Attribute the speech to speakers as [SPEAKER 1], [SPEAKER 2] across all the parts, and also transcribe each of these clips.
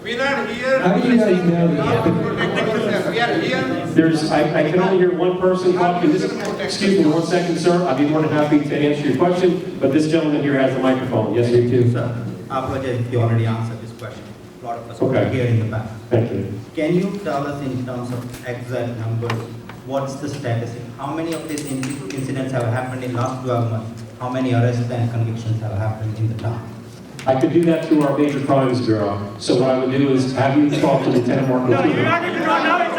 [SPEAKER 1] We are here.
[SPEAKER 2] How do you guys know
[SPEAKER 1] We are here.
[SPEAKER 2] I can only hear one person talking. Excuse me 1 second, sir. I'd be more than happy to answer your question, but this gentleman here has the microphone. Yes, you do.
[SPEAKER 3] Sir, I apologize if you already answered this question. A lot of us
[SPEAKER 2] Okay.
[SPEAKER 3] were here in the back.
[SPEAKER 2] Thank you.
[SPEAKER 3] Can you tell us in terms of exact numbers, what's the status? How many of these incidents have happened in last 12 months? How many arrests and convictions have happened in the town?
[SPEAKER 2] I could do that through our Major Crimes Bureau. So what I would do is have you talk to Lieutenant Mark
[SPEAKER 4] No, you
[SPEAKER 2] Latuno.
[SPEAKER 4] not need to draw now. It's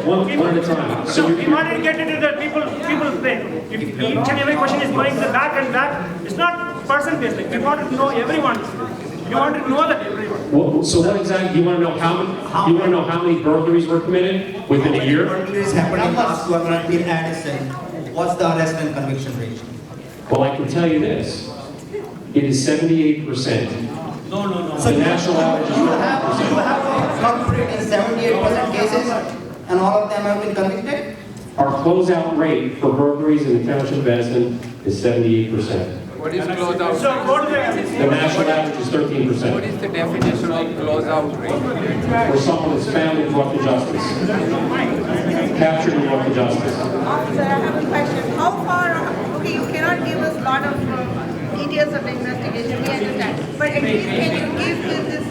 [SPEAKER 2] One at a time.
[SPEAKER 4] So we wanted to get into the people's thing. If each and every question is going to the back and back, it's not person-based. Like, we wanted to know everyone. We wanted to know that everyone.
[SPEAKER 2] Well, so what exactly, you want to know how many burglaries were committed within a year?
[SPEAKER 3] Burglaries happened in last 12 months in Edison. What's the arrest and conviction ratio?
[SPEAKER 2] Well, I can tell you this. It is 78%.
[SPEAKER 4] No.
[SPEAKER 3] So
[SPEAKER 2] The national average is
[SPEAKER 3] you have culprit in 78% cases and all of them have been convicted?
[SPEAKER 2] Our closeout rate for burglaries in the township of Edison is 78%.
[SPEAKER 1] What is closeout?
[SPEAKER 4] So go to
[SPEAKER 2] The national average is 13%.
[SPEAKER 1] What is the definition of closeout rate?
[SPEAKER 2] For someone that's found and brought to justice. Captured and brought to justice.
[SPEAKER 5] Officer, I have a question. How far, okay, you cannot give us a lot of details of the investigation, we understand. But at least can you give this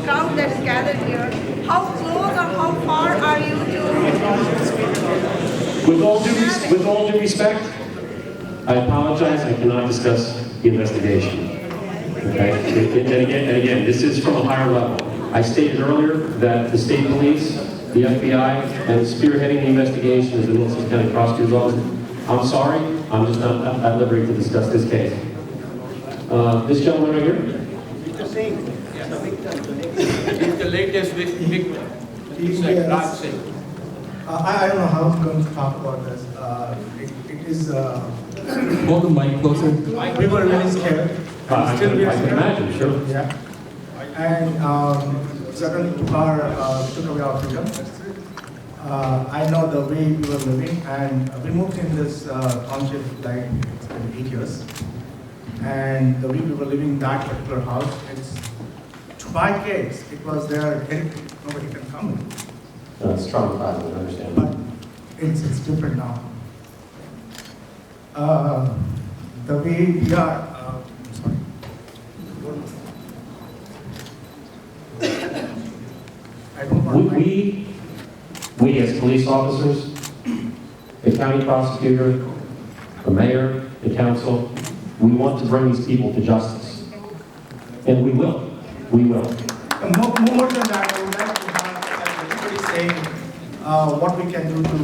[SPEAKER 5] crowd that is gathered here, how close or how far are you to?
[SPEAKER 2] With all due respect, I apologize, I cannot discuss the investigation. Okay? And again, this is from a higher level. I stated earlier that the state police, the FBI, and spearheading the investigation is the Middlesex County Prosecutor's Office. I'm sorry, I'm just not at liberty to discuss this case. This gentleman right here?
[SPEAKER 1] He's the latest victim. He's like Raj Singh.
[SPEAKER 6] I don't know how I'm going to talk about this. It is.
[SPEAKER 2] Hold the mic closer.
[SPEAKER 6] We were really scared.
[SPEAKER 2] I
[SPEAKER 6] Still we are
[SPEAKER 2] can
[SPEAKER 6] scared.
[SPEAKER 2] imagine, sure.
[SPEAKER 6] Yeah. And suddenly took away our freedom. I know the way we were living, and we moved in this township like it's been 8 years. And the way we were living in that particular house, it's 5 kids. It was there, nobody can come in.
[SPEAKER 2] It's traumatizing, I understand.
[SPEAKER 6] But it's different now. The way we are, I'm sorry. I don't want to.
[SPEAKER 2] We as police officers, the county prosecutor, the mayor, the council, we want to bring these people to justice. And we will. We will.
[SPEAKER 6] More than that, I would like to have everybody saying what we can do to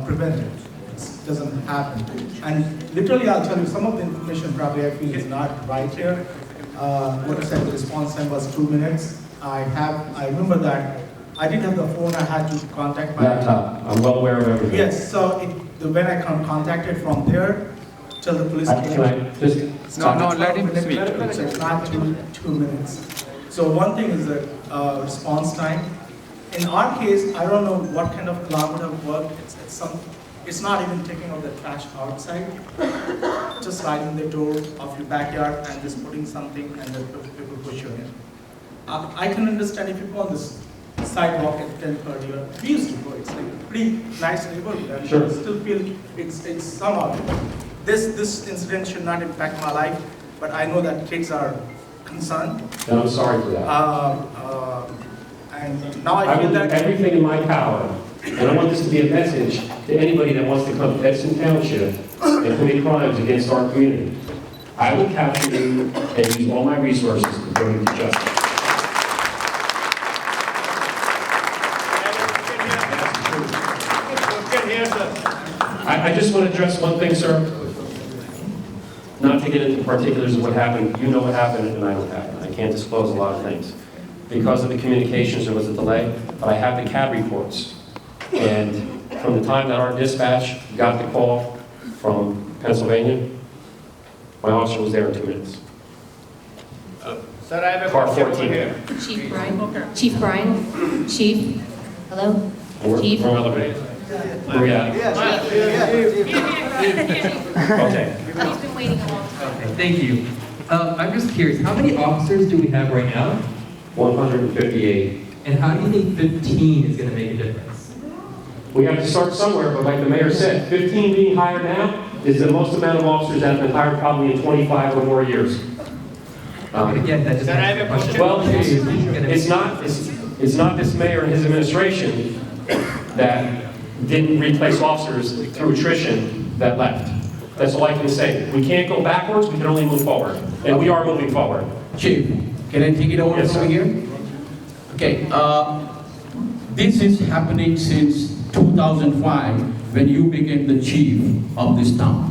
[SPEAKER 6] prevent it. It doesn't happen. And literally, I'll tell you, some of the information probably I feel is not right here. What I said, the response time was 2 minutes. I remember that I didn't have the phone. I had to contact my
[SPEAKER 2] Laptop. I'm well aware of everything.
[SPEAKER 6] Yes. So when I contacted from there till the police came.
[SPEAKER 2] Can I just
[SPEAKER 1] No, let him speak.
[SPEAKER 6] It's not 2 minutes. So one thing is the response time. In our case, I don't know what kind of alarm would have worked. It's not even taking out the trash outside. Just sliding the door of your backyard and just putting something and then people push you in. I can understand if you go on this sidewalk at 10:30. We used to go. It's like a pretty nice neighborhood. And
[SPEAKER 2] Sure.
[SPEAKER 6] I still feel it's somehow. This incident should not impact my life, but I know that kids are concerned.
[SPEAKER 2] And I'm sorry for that.
[SPEAKER 6] And now
[SPEAKER 2] I
[SPEAKER 6] I
[SPEAKER 2] will
[SPEAKER 6] feel
[SPEAKER 2] do
[SPEAKER 6] that
[SPEAKER 2] everything in my power, and I want this to be a message to anybody that wants to come to Edison Township and commit crimes against our community. I will capture you and use all my resources to bring you to justice. I just want to address one thing, sir. Not to get into particulars of what happened. You know what happened and I know what happened. I can't disclose a lot of things. Because of the communications, there was a delay, but I have the CAD reports. And from the time that our dispatch got the call from Pennsylvania, my officer was there in 2 minutes.
[SPEAKER 1] Sir, I have a
[SPEAKER 2] Car
[SPEAKER 1] question over
[SPEAKER 2] 14.
[SPEAKER 1] here.
[SPEAKER 7] Chief Brian. Chief Brian. Chief. Hello.
[SPEAKER 2] We're
[SPEAKER 7] Chief.
[SPEAKER 2] elevated. Where we at? Okay.
[SPEAKER 7] He's been waiting a long time.
[SPEAKER 8] Okay, thank you. I'm just curious, how many officers do we have right now?
[SPEAKER 2] 158.
[SPEAKER 8] And how do you think 15 is going to make a difference?
[SPEAKER 2] We have to start somewhere, but like the mayor said, 15 being hired now is the most amount of officers that have been hired probably in 25 or more years.
[SPEAKER 8] But again, that just
[SPEAKER 1] Sir, I have a
[SPEAKER 8] answers the
[SPEAKER 1] question.
[SPEAKER 2] Well,
[SPEAKER 8] question.
[SPEAKER 2] it's not this mayor and his administration that didn't replace officers through attrition that left. That's all I can say. We can't go backwards, we can only move forward. And we are moving forward.
[SPEAKER 9] Chief, can I take it over
[SPEAKER 2] Yes,
[SPEAKER 9] from
[SPEAKER 2] sir.
[SPEAKER 9] here? Okay, this is happening since 2005 when you became the chief of this town.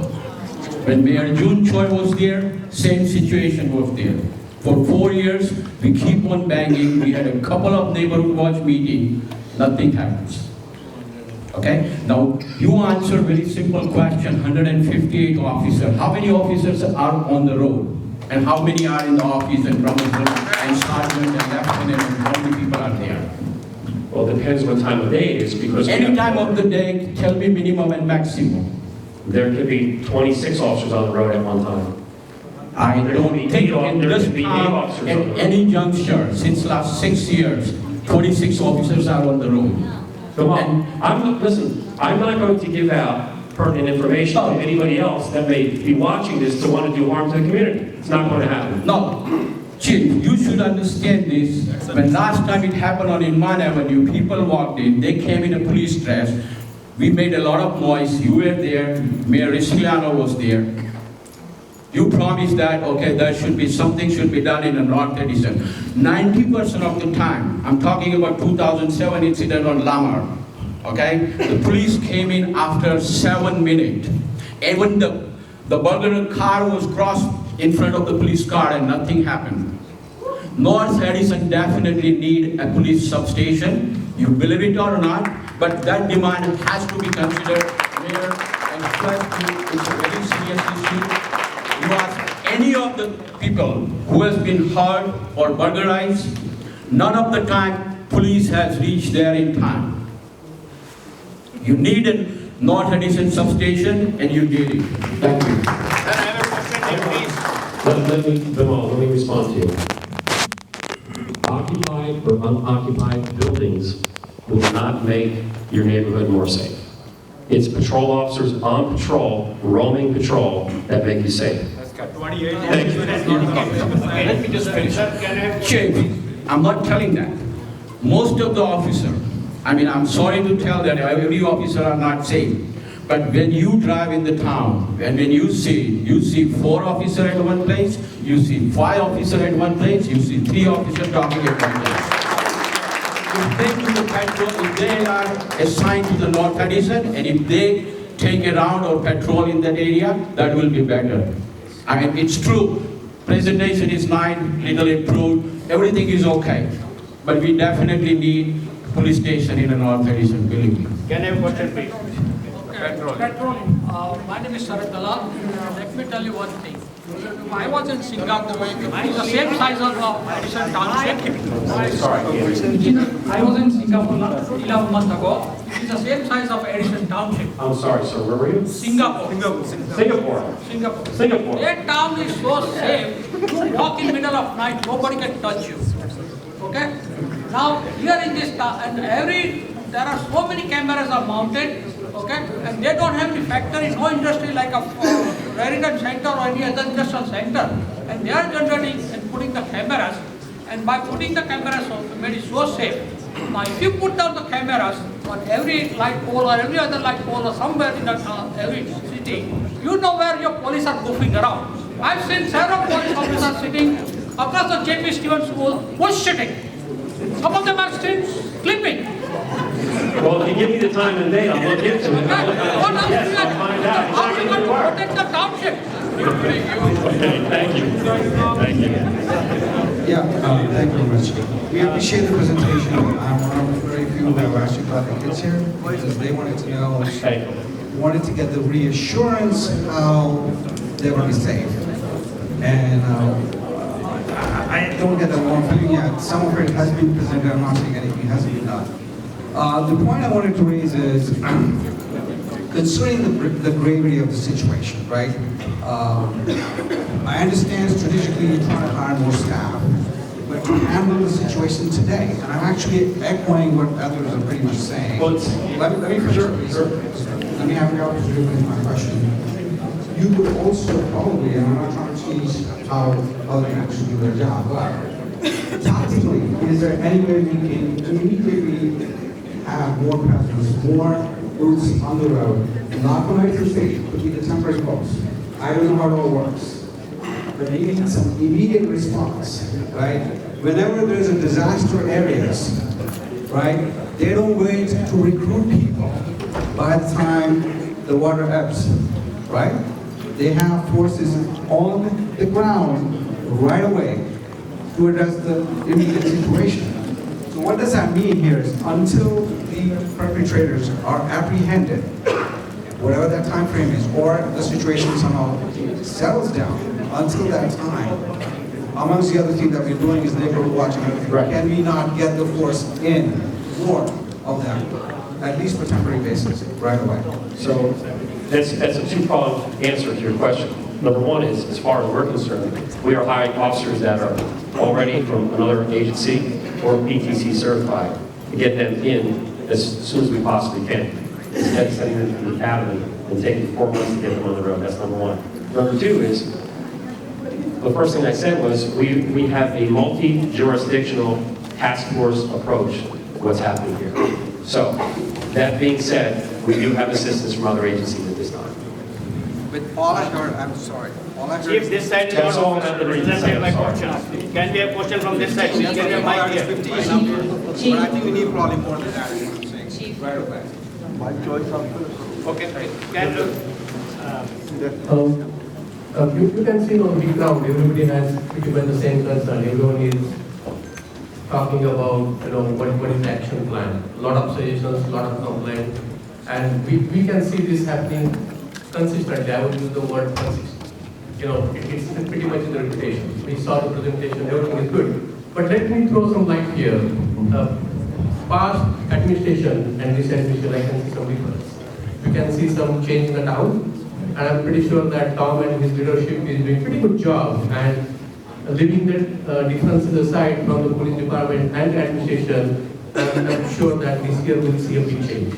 [SPEAKER 9] When Mayor June Choi was there, same situation was there. For 4 years, we keep on banging. We had a couple of neighborhood watch meetings, nothing happens. Okay, now you answer very simple question, 158 officers. How many officers are on the road? And how many are in the office and promotion and sergeant and lieutenant and how many people are there?
[SPEAKER 2] Well, it depends what time of day it is because
[SPEAKER 9] Any time of the day, tell me minimum and maximum.
[SPEAKER 2] there could be 26 officers on the road at one time.
[SPEAKER 9] I
[SPEAKER 2] There
[SPEAKER 9] don't
[SPEAKER 2] could be
[SPEAKER 9] think
[SPEAKER 2] eight
[SPEAKER 9] in
[SPEAKER 2] there
[SPEAKER 9] this
[SPEAKER 2] could be 8
[SPEAKER 9] town,
[SPEAKER 2] officers on the
[SPEAKER 9] at
[SPEAKER 2] road.
[SPEAKER 9] any juncture, since last 6 years, 26 officers are on the road.
[SPEAKER 2] Come on, I'm not going to give out pertinent information to anybody else that may be watching this to want to do harm to the community. It's not going to happen.
[SPEAKER 9] No, Chief, you should understand this. When last time it happened on Inman Avenue, people walked in, they came in a police dress. We made a lot of noise, you were there, Mayor Risciliano was there. You promised that, okay, there should be, something should be done in the North Edison. 90% of the time, I'm talking about 2007 incident on Lamar, okay? The police came in after 7 minutes. Even the burglar car was crossed in front of the police car and nothing happened. North Edison definitely need a police substation. You believe it or not, but that demand has to be considered. Mayor, and stress you, it's a very serious issue. You ask any of the people who has been hurt or burglarized, none of the time police has reached there in time. You need a North Edison substation and you did it. Thank you.
[SPEAKER 1] Sir, I have a question, please.
[SPEAKER 2] Let me respond to you. Occupied or unoccupied buildings will not make your neighborhood more safe. It's patrol officers on patrol, roaming patrol, that make you safe. Thank you.
[SPEAKER 1] Okay, let me just finish. Sir, can I have
[SPEAKER 9] Chief, I'm not telling that. Most of the officers, I mean, I'm sorry to tell that every officer are not safe. But when you drive in the town, and when you see 4 officers at one place, you see 5 officers at one place, you see 3 officers talking at one place. If they do the patrol, if they are assigned to the North Edison, and if they take a round or patrol in that area, that will be better. I mean, it's true, presentation is nice, little improved, everything is okay. But we definitely need police station in the North Edison, believe me.
[SPEAKER 1] Can I have a question, please?
[SPEAKER 10] Petroleum. My name is Sarat Dalal. Let me tell you one thing. I was in Singapore. It's the same size of Edison Township. I was in Singapore 11 months ago. It's the same size of Edison Township.
[SPEAKER 2] I'm sorry, sir, where were you?
[SPEAKER 10] Singapore.
[SPEAKER 2] Singapore.
[SPEAKER 10] That town is so safe. You walk in middle of night, nobody can touch you. Okay? Now, here in this town, and there are so many cameras are mounted. Okay, and they don't have any factory, no industry like a resident center or any other industrial center, and they are generating and putting the cameras, and by putting the cameras made it so safe. Now, if you put down the cameras on every light pole or every other light pole or somewhere in the every city, you know where your police are goofing around. I've seen several police officers sitting across the JP Stevens School, bullshitting. Some of them are still sleeping.
[SPEAKER 2] Well, if you give me the time and date, I'll look into it.
[SPEAKER 10] What else
[SPEAKER 2] Yes,
[SPEAKER 10] do you
[SPEAKER 2] I'll find out
[SPEAKER 10] How are you
[SPEAKER 2] exactly
[SPEAKER 10] going
[SPEAKER 2] where
[SPEAKER 10] to
[SPEAKER 2] you are.
[SPEAKER 10] protect the township?
[SPEAKER 2] Okay, thank you. Thank you.
[SPEAKER 11] Yeah, thank you very much. We appreciate the presentation. I'm one of the very few that were actually glad the kids here because they wanted to know, wanted to get the reassurance how they're going to be safe. And I don't get that warm feeling yet. Some of it has been presented. I'm not saying anything hasn't been done. The point I wanted to raise is, considering the gravity of the situation, right? I understand strategically you're trying to hire more staff, but to handle the situation today, and I'm actually echoing what others are pretty much saying.
[SPEAKER 2] Well, it's,
[SPEAKER 11] Let me finish, please. Let me have the opportunity to finish my question. You would also probably, and I'm not trying to teach how other people should do their job, but tactically, is there any way we can immediately have more presence, more boots on the road, not from metro station, could be the temporary post. I don't know how it all works. But they need some immediate response, right? Whenever there's a disaster areas, right, they don't wait to recruit people by the time the water ebbs, right? They have forces on the ground right away to address the immediate situation. So what does that mean here is until the perpetrators are apprehended, whatever that time frame is, or the situation somehow settles down, until that time, amongst the other things that we're doing is neighborhood watching.
[SPEAKER 2] Right.
[SPEAKER 11] Can we not get the force in more of them, at least for temporary basis, right away?
[SPEAKER 2] so that's a two-pronged answer to your question. Number one is, as far as we're concerned, we are hiring officers that are already from another agency or PTC certified to get them in as soon as we possibly can. Instead of sending them to the academy and taking 4 months to get them on the road. That's number one. Number two is, the first thing I said was we have a multi-jurisdictional task force approach to what's happening here. So, that being said, we do have assistance from other agencies at this time.
[SPEAKER 11] With all I heard, I'm sorry, all I heard.
[SPEAKER 4] Chief, this side is
[SPEAKER 2] That's all
[SPEAKER 4] not
[SPEAKER 2] I'm at the reason to say,
[SPEAKER 4] represented by
[SPEAKER 2] I'm sorry.
[SPEAKER 4] questions. Can we have question from this side? Please get your mic here.
[SPEAKER 11] 15 number, but I think we need probably more than that, is what I'm saying, right away.
[SPEAKER 4] Okay, can you?
[SPEAKER 12] You can see on the ground, everybody has pretty much the same concern. Everyone is talking about, what is the action plan. A lot of suggestions, a lot of complaints, and we can see this happening consistently. I would use the word consistent. It's pretty much in the reputation. We saw the presentation, everything is good. But let me throw some light here. Past administration and this administration, I can see some difference. We can see some change in the town, and I'm pretty sure that Tom and his leadership is doing a pretty good job, and leaving the differences aside from the police department and the administration, I'm sure that this year we'll see a big change.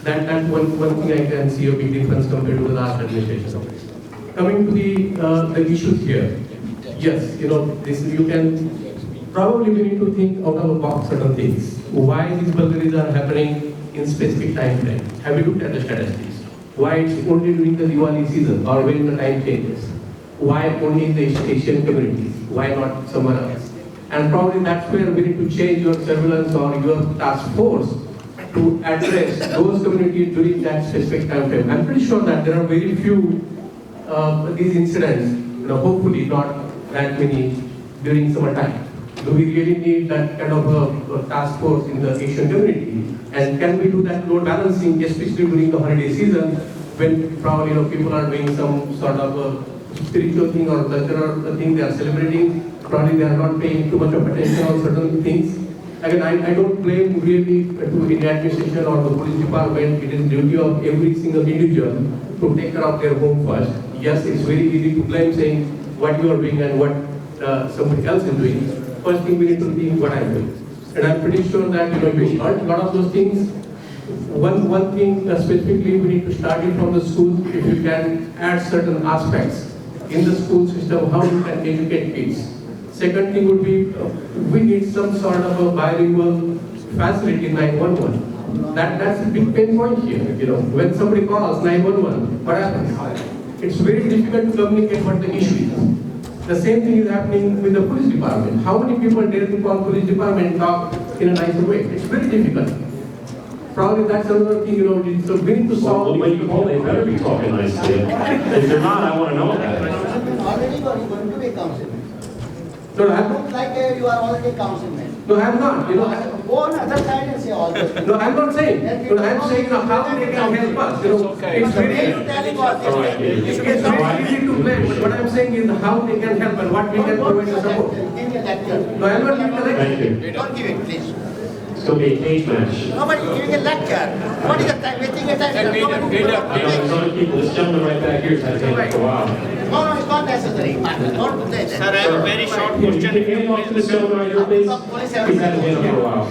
[SPEAKER 12] That's one thing I can see a big difference compared to the last administration. Coming to the issues here, yes, this you can probably we need to think out of the box certain things. Why these burglaries are happening in specific time frame? Have you looked at the statistics? Why it's only during the Diwali season or when the time changes? Why only in the Asian communities? Why not somewhere else? And probably that's where we need to change your surveillance or your task force to address those communities during that specific time frame. I'm pretty sure that there are very few these incidents, hopefully not that many during summertime. Do we really need that kind of a task force in the Asian community? And can we do that load balancing, especially during the holiday season, when probably people are doing some sort of a spiritual thing or cultural thing they are celebrating? Probably they are not paying too much of attention on certain things. Again, I don't blame really to the administration or the police department. It is duty of every single individual to take care of their home first. Yes, it's very easy to blame saying what you are doing and what somebody else is doing. First thing we need to think what I'm doing. And I'm pretty sure that we learned a lot of those things. One thing specifically we need to start it from the schools. If you can add certain aspects in the school system, how you can educate kids. Second thing would be we need some sort of a bilingual facility in 911. That's a big pain point here. When somebody calls 911, what happens? It's very difficult to communicate what the issue is. The same thing is happening with the police department. How many people dare to call police department and talk in a nicer way? It's very difficult. Probably that's another thing, so we need to solve.
[SPEAKER 2] Well, when you call, they better be talking nicely. If they're not, I want to know that.
[SPEAKER 13] Already you are going to be councilman.
[SPEAKER 12] No,
[SPEAKER 13] I don't like you are already councilman.
[SPEAKER 12] No, I'm not.
[SPEAKER 13] Go on other side and say all this.
[SPEAKER 12] No, I'm not saying. I'm saying how they can help us. It's very easy to blame. But what I'm saying is how they can help and what we can provide the support.
[SPEAKER 13] Give me a lecture.
[SPEAKER 12] No, I'm not giving a lecture.
[SPEAKER 2] Thank you.
[SPEAKER 13] Don't give it, please.
[SPEAKER 2] It's going to be a cage match.
[SPEAKER 13] Nobody giving a lecture. What is the time? Wasting your time.
[SPEAKER 2] I know there's other people. This gentleman right back here has had to take for a while.
[SPEAKER 13] No, it's not necessary. Don't do that.
[SPEAKER 1] Sir, I have a very short question.
[SPEAKER 2] Can you talk to this gentleman right here, please? He's had his hand up for a while.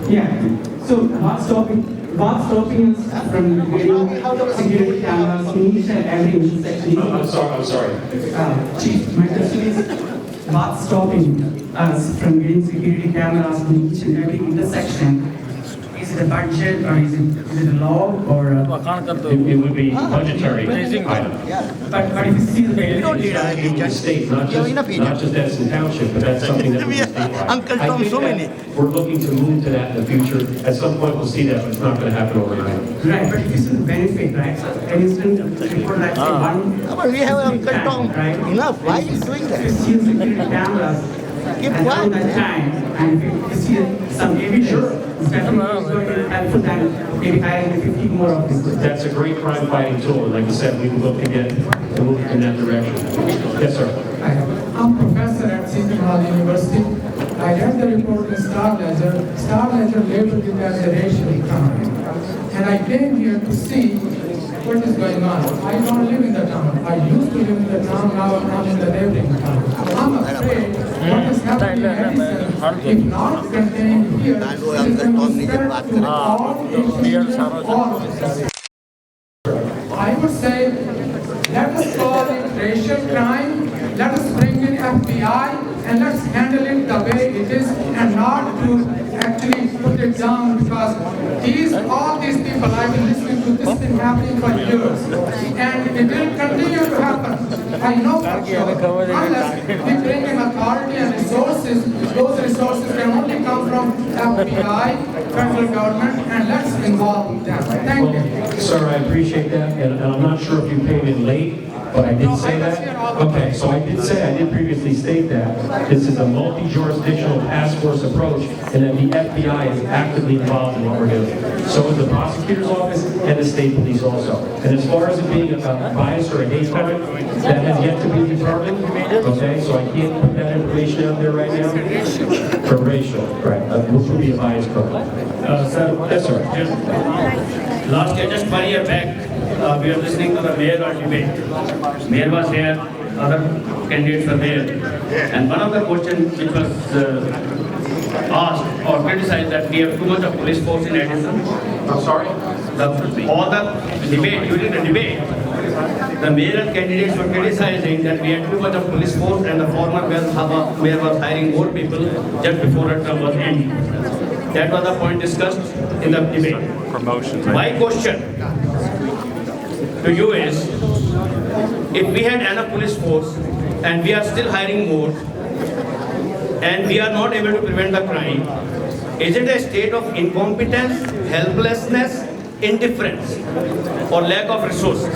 [SPEAKER 14] Yeah. So what's stopping us from getting security cameras in each and every intersection?
[SPEAKER 2] I'm sorry.
[SPEAKER 14] Chief, my question is, what's stopping us from getting security cameras in each and every intersection? Is it a budget or is it a law or
[SPEAKER 2] It would be budgetary item.
[SPEAKER 14] but if you see the
[SPEAKER 2] It would be state, not just Edison Township, but that's something that would be statewide.
[SPEAKER 13] Uncle Tom, so many.
[SPEAKER 2] We're looking to move to that in the future. At some point, we'll see that, but it's not going to happen overnight.
[SPEAKER 14] right, but if you see the benefit, right? So an instant report like say one.
[SPEAKER 13] But we have Uncle Tom.
[SPEAKER 14] Right?
[SPEAKER 13] Enough. Why is doing
[SPEAKER 14] If you
[SPEAKER 13] that?
[SPEAKER 14] see security cameras
[SPEAKER 13] Keep
[SPEAKER 14] and
[SPEAKER 13] quiet.
[SPEAKER 14] on that time, and if you see some evidence, it's definitely going to be helpful than maybe hiring 50 more of these.
[SPEAKER 2] That's a great crime fighting tool, and like I said, we would look to get to move in that direction. Yes, sir.
[SPEAKER 14] I'm professor at City Hall University. I read the report in Star Ledger. Star Ledger labeled it as a racial crime. And I came here to see what is going on. I don't live in the town. I used to live in the town, now I'm in the neighboring town. I'm afraid what is happening in Edison, if not contained here, is going to spread to all issues, all of us. I would say, let us call it racial crime, let us bring in FBI, and let's handle it the way it is, and not to actually put it down, because all these people, I've been listening to this thing happening for years, and it will continue to happen. I know for sure, unless we bring in authority and resources, those resources can only come from FBI, federal government, and let's involve them. Thank you.
[SPEAKER 2] Sir, I appreciate that, and I'm not sure if you came in late, but I did say that. Okay, so I did previously state that this is a multi-jurisdictional task force approach, and that the FBI is actively involved in what we're doing. So is the prosecutor's office and the state police also. And as far as it being a bias or a hate crime, that has yet to be determined. Okay, so I can't put that information out there right now. For racial, right? Which would be a bias crime.
[SPEAKER 15] Sir,
[SPEAKER 2] Yes, sir.
[SPEAKER 15] last year, just 1 year back, we were listening to the mayoral debate. Mayor was there, other candidates were there. And one of the questions which was asked or criticized that we have too much of police force in Edison.
[SPEAKER 2] I'm sorry?
[SPEAKER 15] All the debate, during the debate, the mayoral candidates were criticizing that we had too much of police force and the former mayor was hiring more people just before her term was ending. That was the point discussed in the debate. My question to you is, if we had enough police force and we are still hiring more and we are not able to prevent the crime, is it a state of incompetence, helplessness, indifference, or lack of resources?